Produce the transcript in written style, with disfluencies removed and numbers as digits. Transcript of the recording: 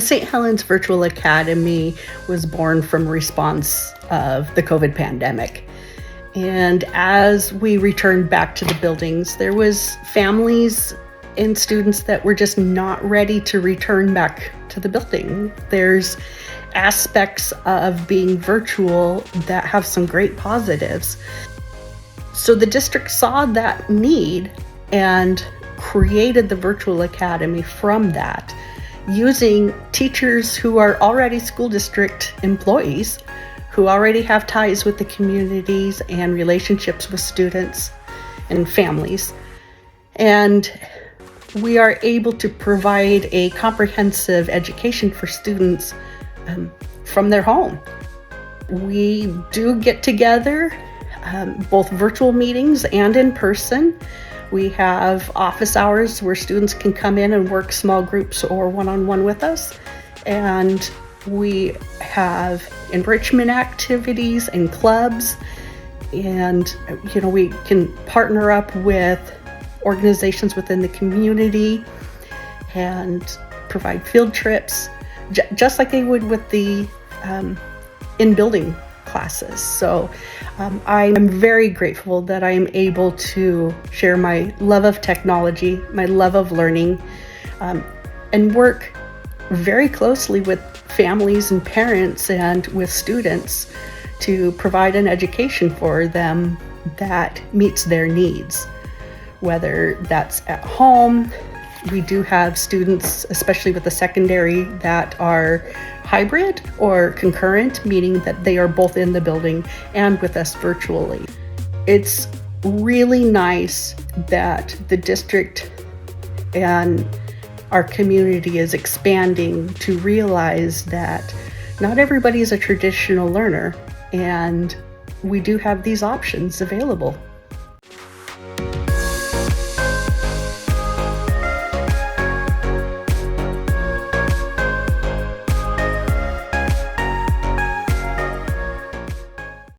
The St. Helens Virtual Academy was born from response of the COVID pandemic. And as we returned back to the buildings, there was families and students that were just not ready to return back to the building. There's aspects of being virtual that have some great positives. So the district saw that need and created the Virtual Academy from that, using teachers who are already school district employees, who already have ties with the communities and relationships with students and families. And we are able to provide a comprehensive education for students from their home. We do get together, both virtual meetings and in person. We have office hours where students can come in and work small groups or one-on-one with us. And we have enrichment activities and clubs. And, we can partner up with organizations within the community and provide field trips, just like they would with the in-building classes. So I'm very grateful that I am able to share my love of technology, my love of learning, and work very closely with families and parents and with students to provide an education for them that meets their needs. Whether that's at home, we do have students, especially with the secondary, that are hybrid or concurrent, meaning that they are both in the building and with us virtually. It's really nice that the district and our community is expanding to realize that not everybody is a traditional learner, and we do have these options available.